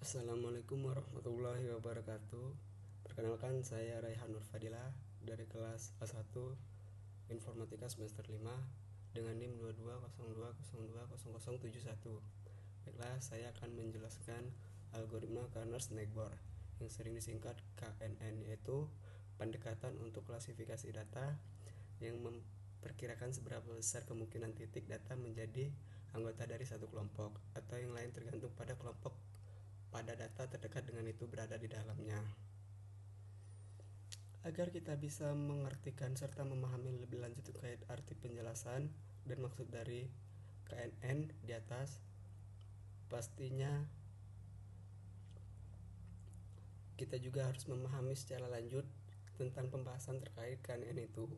Assalamualaikum warahmatullahi wabarakatuh. Perkenalkan, saya Raihan Nur Fadilah dari kelas A1 Informatika semester 5 dengan NIM 2202020071. Baiklah, saya akan menjelaskan algoritma Kerner-Snakebar yang sering disingkat KNN, yaitu pendekatan untuk klasifikasi data yang memperkirakan seberapa besar kemungkinan titik data menjadi anggota dari satu kelompok atau yang lain tergantung pada kelompok pada data terdekat dengan itu berada di dalamnya. Agar kita bisa mengartikan serta memahami lebih lanjut terkait arti penjelasan dan maksud dari KNN di atas, pastinya kita juga harus memahami secara lanjut tentang pembahasan terkait KNN itu.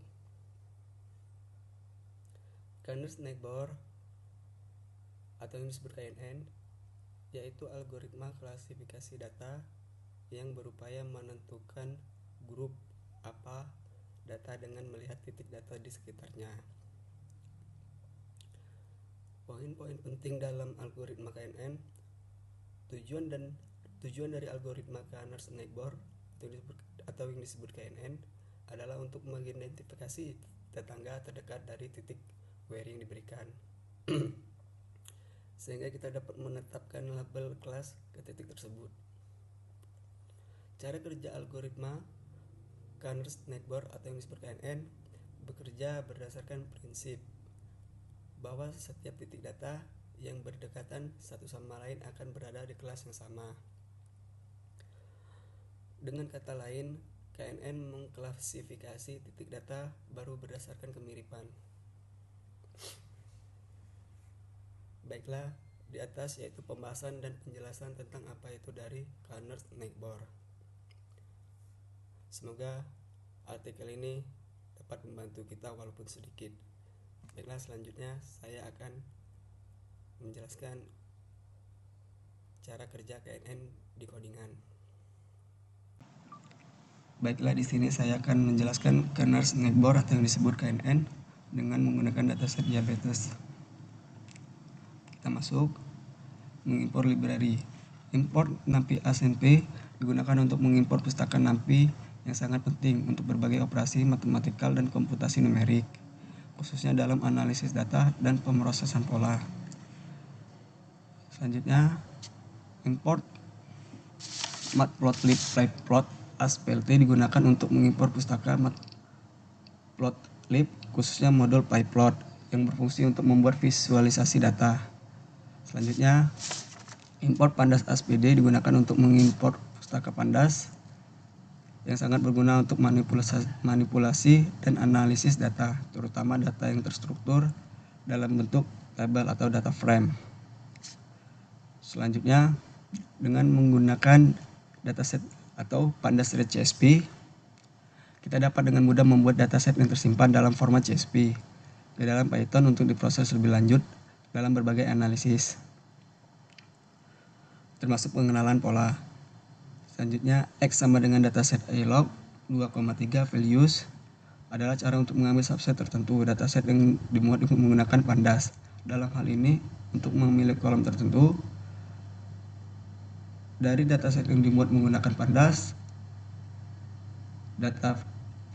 Kerner-Snakebar atau yang disebut KNN yaitu algoritma klasifikasi data yang berupaya menentukan grup apa data dengan melihat titik data di sekitarnya. Poin-poin penting dalam algoritma KNN. Tujuan dari algoritma Kerner-Snakebar atau yang disebut KNN adalah untuk mengidentifikasi tetangga terdekat dari titik query yang diberikan. Sehingga kita dapat menetapkan label kelas ke titik tersebut. Cara kerja algoritma Kerner-Snakebar atau yang disebut KNN bekerja berdasarkan prinsip bahwa setiap titik data yang berdekatan satu sama lain akan berada di kelas yang sama. Dengan kata lain, KNN mengklasifikasi titik data baru berdasarkan kemiripan. Baiklah, di atas yaitu pembahasan dan penjelasan tentang apa itu dari Kerner-Snakebar. Semoga artikel ini dapat membantu kita walaupun sedikit. Baiklah, selanjutnya saya akan menjelaskan cara kerja KNN di codingan. Baiklah, di sini saya akan menjelaskan Kerner-Snakebar atau yang disebut KNN dengan menggunakan dataset diabetes. Kita masuk, mengimpor library. Import NumPy ASNP digunakan untuk mengimpor pustaka NumPy yang sangat penting untuk berbagai operasi matematikal dan komputasi numerik, khususnya dalam analisis data dan pemrosesan pola. Selanjutnya, import matplotlib pyplot ASPLT digunakan untuk mengimpor pustaka matplotlib, khususnya modul pyplot yang berfungsi untuk membuat visualisasi data. Selanjutnya, import pandas ASPD digunakan untuk mengimpor pustaka pandas yang sangat berguna untuk manipulasi dan analisis data, terutama data yang terstruktur dalam bentuk tabel atau data frame. Selanjutnya, dengan menggunakan dataset atau pandas red CSV, kita dapat dengan mudah membuat dataset yang tersimpan dalam format CSV ke dalam Python untuk diproses lebih lanjut dalam berbagai analisis, termasuk pengenalan pola. Selanjutnya, X sama dengan dataset alog 2,3 values adalah cara untuk mengambil subset tertentu dataset yang dimuat menggunakan pandas. Dalam hal ini, untuk memilih kolom tertentu dari dataset yang dimuat menggunakan pandas, data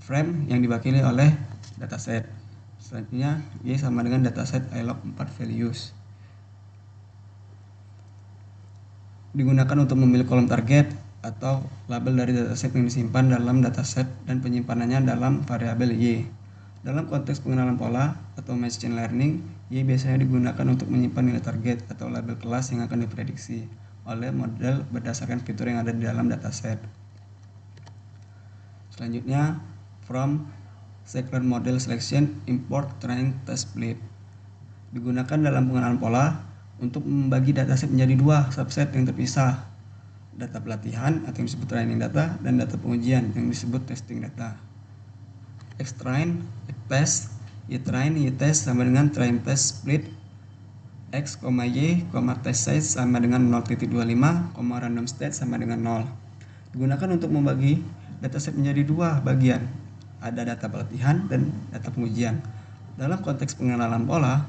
frame yang diwakili oleh dataset. Selanjutnya, Y sama dengan dataset alog 4 values. Digunakan untuk memilih kolom target atau label dari dataset yang disimpan dalam dataset dan penyimpanannya dalam variabel Y. Dalam konteks pengenalan pola atau machine learning, Y biasanya digunakan untuk menyimpan nilai target atau label kelas yang akan diprediksi oleh model berdasarkan fitur yang ada di dalam dataset. Selanjutnya, from Scikler Model Selection import Train Test Split digunakan dalam pengenalan pola untuk membagi dataset menjadi dua subset yang terpisah, data pelatihan atau yang disebut training data dan data pengujian yang disebut testing data. X-train, X-test, Y-train, Y-test sama dengan train test split X, Y, test size sama dengan 0.25, random state sama dengan 0. Digunakan untuk membagi dataset menjadi dua bagian, ada data pelatihan dan data pengujian. Dalam konteks pengenalan pola,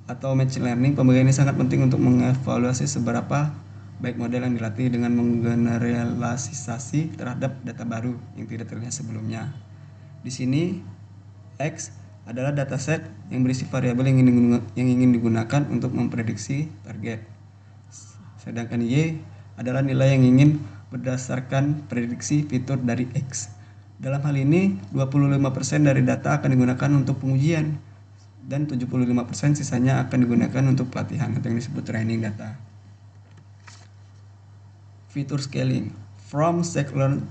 atau machine learning, pembagian ini sangat penting untuk mengevaluasi seberapa baik model yang dilatih dengan menggeneralisasi terhadap data baru yang tidak terlihat sebelumnya. Di sini X adalah dataset yang berisi variabel yang ingin digunakan untuk memprediksi target. Sedangkan Y adalah nilai yang ingin berdasarkan prediksi fitur dari X. Dalam hal ini, 25% dari data akan digunakan untuk pengujian dan 75% sisanya akan digunakan untuk pelatihan atau yang disebut training data. Fitur scaling from Scikit-learn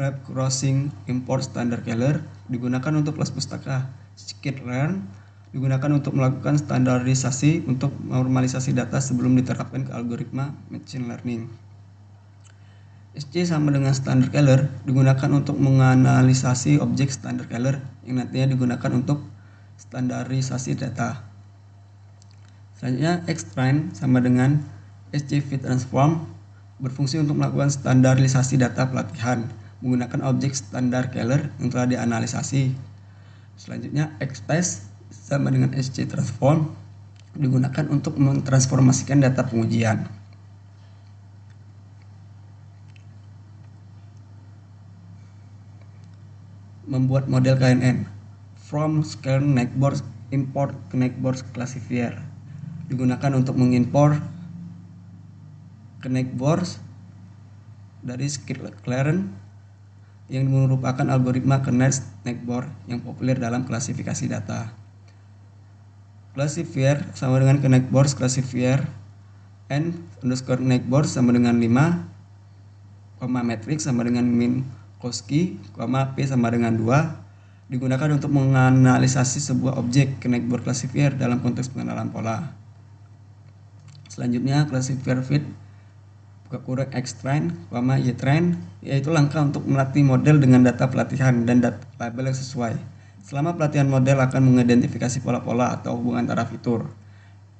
Web Crossing Import Standard Keller digunakan untuk kelas pustaka. Scikit-learn digunakan untuk melakukan standarisasi untuk normalisasi data sebelum diterapkan ke algoritma machine learning. SC sama dengan standar Keller digunakan untuk menganalisasi objek standar Keller yang nantinya digunakan untuk standarisasi data. Selanjutnya, Xtrain sama dengan SC-Fit Transform berfungsi untuk melakukan standarisasi data pelatihan menggunakan objek standar Keller yang telah dianalisasi. Selanjutnya, XPath sama dengan SC Transform digunakan untuk mentransformasikan data pengujian. Membuat model KNN from Scikit Knightboard import Knightboard classifier digunakan untuk mengimpor Knightboard dari Scikit-learn yang merupakan algoritma Knightboard yang populer dalam klasifikasi data. Classifier sama dengan Knightboard classifier n_Knightboard sama dengan 5, matrix sama dengan Minkowski, P sama dengan 2 digunakan untuk menganalisasi sebuah objek Knightboard classifier dalam konteks pengenalan pola. Selanjutnya, classifier fit Xtrain, Ytrain yaitu langkah untuk melatih model dengan data pelatihan dan data label yang sesuai. Selama pelatihan model akan mengidentifikasi pola-pola atau hubungan antara fitur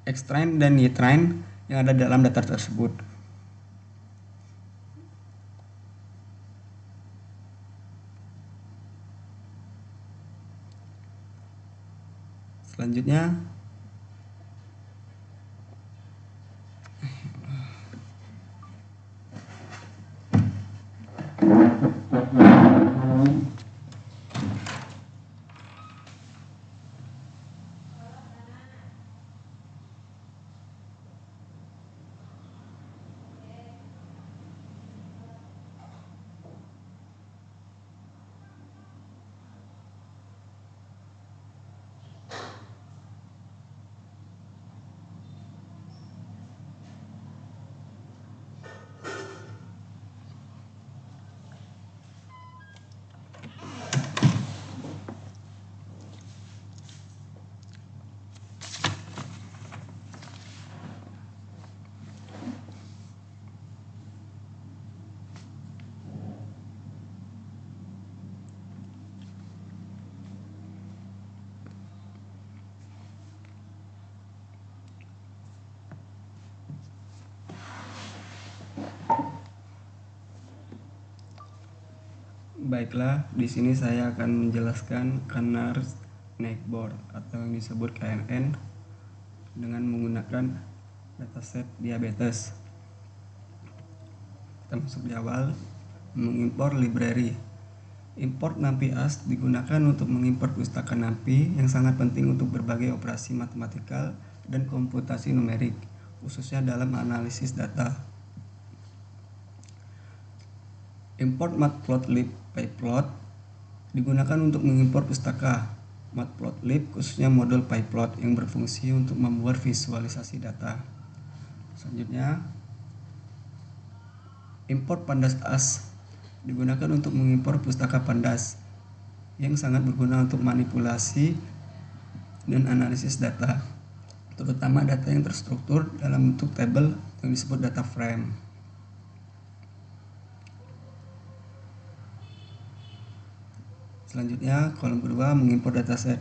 Xtrain dan Ytrain yang ada dalam data tersebut. Selanjutnya, baiklah, di sini saya akan menjelaskan Knightboard atau yang disebut KNN dengan menggunakan dataset diabetes. Kita masuk di awal, mengimpor library. Import NumPy-As digunakan untuk mengimpor pustaka NumPy yang sangat penting untuk berbagai operasi matematikal dan komputasi numerik, khususnya dalam analisis data. Import matplotlib pyplot digunakan untuk mengimpor pustaka matplotlib, khususnya modul pyplot yang berfungsi untuk membuat visualisasi data. Selanjutnya, import pandas_as digunakan untuk mengimpor pustaka pandas yang sangat berguna untuk manipulasi dan analisis data, terutama data yang terstruktur dalam bentuk tabel yang disebut data frame. Selanjutnya, kolom kedua, mengimpor dataset.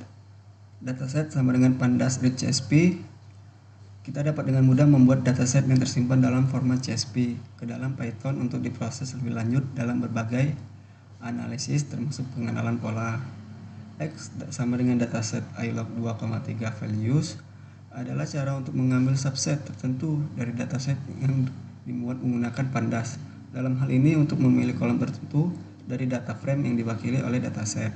Dataset sama dengan pandas read CSV. Kita dapat dengan mudah membuat dataset yang tersimpan dalam format CSV ke dalam Python untuk diproses lebih lanjut dalam berbagai analisis termasuk pengenalan pola. X sama dengan dataset ilog 2,3 values adalah cara untuk mengambil subset tertentu dari dataset yang dimuat menggunakan pandas. Dalam hal ini untuk memilih kolom tertentu dari data frame yang diwakili oleh dataset.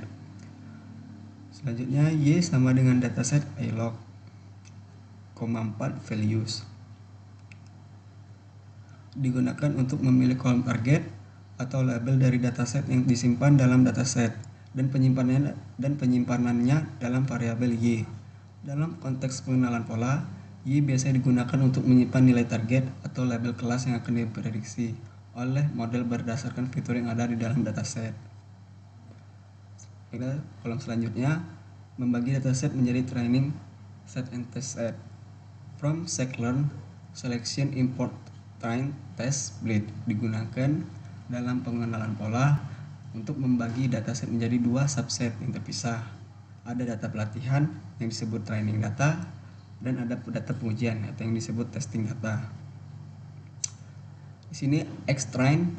Selanjutnya Y sama dengan dataset ilog, 4 values. Digunakan untuk memilih kolom target atau label dari dataset yang disimpan dalam dataset dan penyimpanannya dalam variabel Y. Dalam konteks pengenalan pola, Y biasanya digunakan untuk menyimpan nilai target atau label kelas yang akan diprediksi oleh model berdasarkan fitur yang ada di dalam dataset. Kolom selanjutnya membagi dataset menjadi training set and test set. From scikit-learn, selection, import, train, test, split digunakan dalam pengenalan pola untuk membagi dataset menjadi dua subset yang terpisah. Ada data pelatihan yang disebut training data dan ada data pengujian atau yang disebut testing data. Di sini xtrain,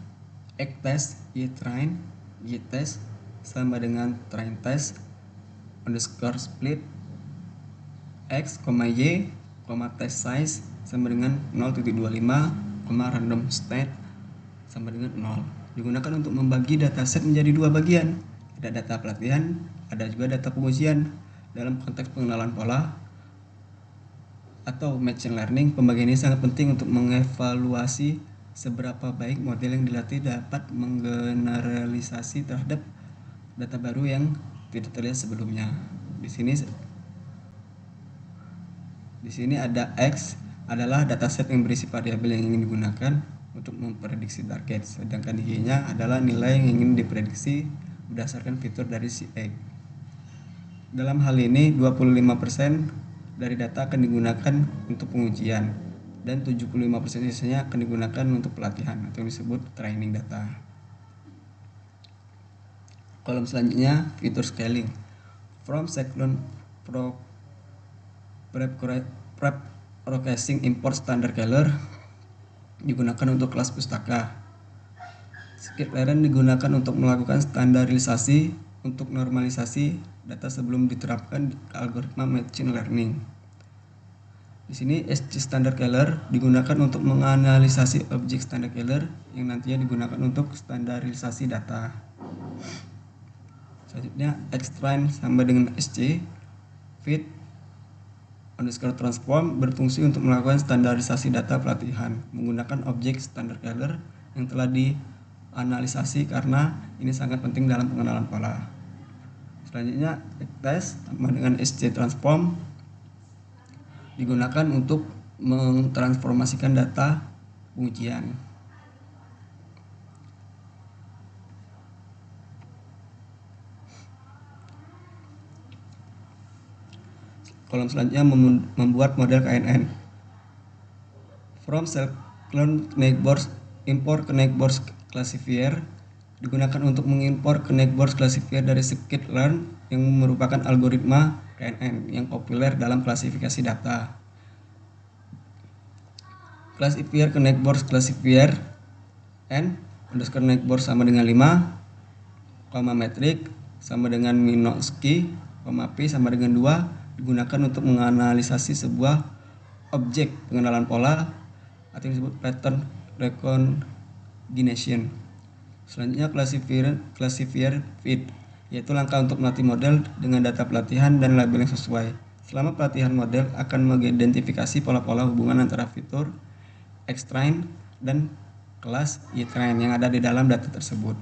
xtest, ytrain, ytest sama dengan train test underscore split x, y, test size sama dengan 0.25, random state sama dengan 0. Digunakan untuk membagi dataset menjadi dua bagian. Ada data pelatihan, ada juga data pengujian. Dalam konteks pengenalan pola atau machine learning, pembagian ini sangat penting untuk mengevaluasi seberapa baik model yang dilatih dapat menggeneralisasi terhadap data baru yang tidak terlihat sebelumnya. Di sini ada X adalah dataset yang berisi variabel yang ingin digunakan untuk memprediksi target, sedangkan Y-nya adalah nilai yang ingin diprediksi berdasarkan fitur dari si X. Dalam hal ini 25% dari data akan digunakan untuk pengujian dan 75% sisanya akan digunakan untuk pelatihan atau yang disebut training data. Kolom selanjutnya fitur scaling. From scikit-learn processing import standard keylor digunakan untuk kelas pustaka. Scikit-learn digunakan untuk melakukan standarisasi untuk normalisasi data sebelum diterapkan ke algoritma machine learning. Di sini SC standard keylor digunakan untuk menganalisasi objek standard keylor yang nantinya digunakan untuk standarisasi data. Selanjutnya xtrain sama dengan SC fit underscore transform berfungsi untuk melakukan standarisasi data pelatihan menggunakan objek standard keylor yang telah dianalisasi karena ini sangat penting dalam pengenalan pola. Selanjutnya test sama dengan SC transform digunakan untuk mentransformasikan data pengujian. Kolom selanjutnya membuat model KNN. From scikit-learn Knightboard import Knightboard classifier digunakan untuk mengimpor Knightboard classifier dari scikit-learn yang merupakan algoritma KNN yang populer dalam klasifikasi data. Classifier Knightboard classifier n underscore Knightboard sama dengan 5, metrik sama dengan Minkowski, p sama dengan 2 digunakan untuk menganalisasi sebuah objek pengenalan pola atau yang disebut pattern recognition. Selanjutnya classifier fit, yaitu langkah untuk melatih model dengan data pelatihan dan label yang sesuai. Selama pelatihan model akan mengidentifikasi pola-pola hubungan antara fitur xtrain dan kelas ytrain yang ada di dalam data tersebut.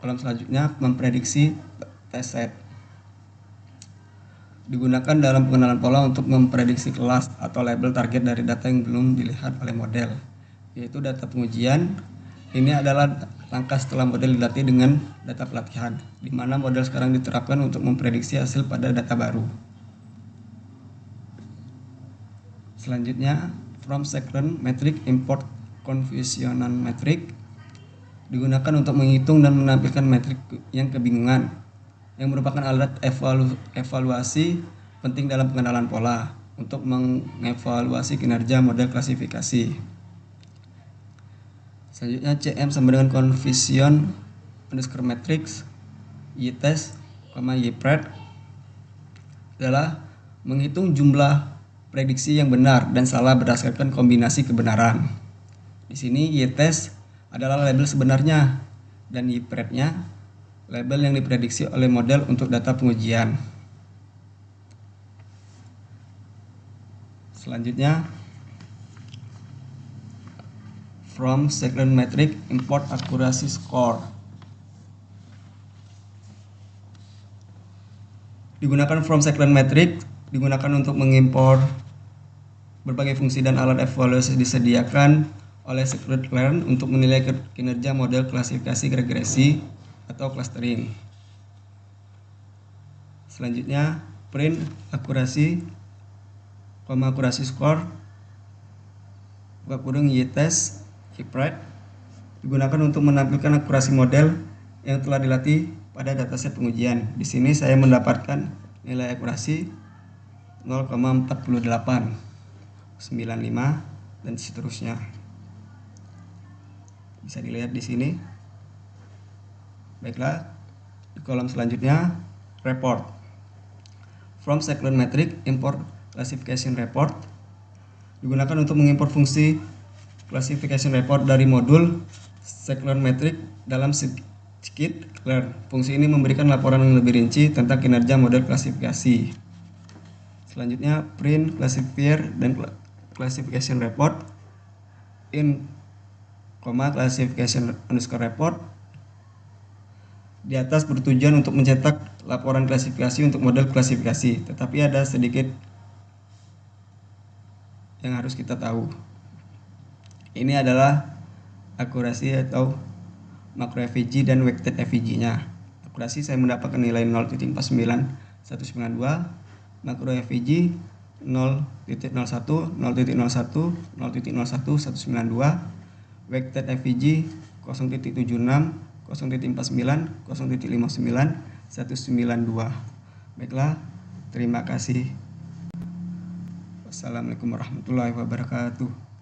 Kolom selanjutnya memprediksi test set. Digunakan dalam pengenalan pola untuk memprediksi kelas atau label target dari data yang belum dilihat oleh model, yaitu data pengujian. Ini adalah langkah setelah model dilatih dengan data pelatihan, di mana model sekarang diterapkan untuk memprediksi hasil pada data baru. Selanjutnya, from scikit-learn metric import confusional metric digunakan untuk menghitung dan menampilkan metrik yang kebingungan, yang merupakan alat evaluasi penting dalam pengenalan pola untuk mengevaluasi kinerja model klasifikasi. Selanjutnya CM sama dengan confusion underscore matrix, ytest, ypred adalah Menghitung jumlah prediksi yang benar dan salah berdasarkan kombinasi kebenaran. Di sini y-test adalah label sebenarnya dan y-pred-nya label yang diprediksi oleh model untuk data pengujian. Selanjutnya, from second metric import accuracy score. Digunakan from second metric digunakan untuk mengimpor berbagai fungsi dan alat evaluasi disediakan oleh scikit-learn untuk menilai kinerja model klasifikasi regresi atau clustering. Selanjutnya, print akurasi, akurasi score, y-test, y-pred digunakan untuk menampilkan akurasi model yang telah dilatih pada dataset pengujian. Di sini saya mendapatkan nilai akurasi 0,48, 95 dan seterusnya. Bisa dilihat di sini. Baiklah, di kolom selanjutnya report. From second metric import classification report digunakan untuk mengimpor fungsi classification report dari modul second metric dalam scikit-learn. Fungsi ini memberikan laporan yang lebih rinci tentang kinerja model klasifikasi. Selanjutnya, print classifier dan classification report in, classification underscore report. Di atas bertujuan untuk mencetak laporan klasifikasi untuk model klasifikasi, tetapi ada sedikit yang harus kita tahu. Ini adalah akurasi atau makro FVG dan weighted FVG-nya. Akurasi saya mendapatkan nilai 0.49192, makro FVG 0.01, 0.01, 0.01, 192, weighted FVG 0.76, 0.49, 0.59, 192. Baiklah, terima kasih. Wassalamualaikum warahmatullahi wabarakatuh.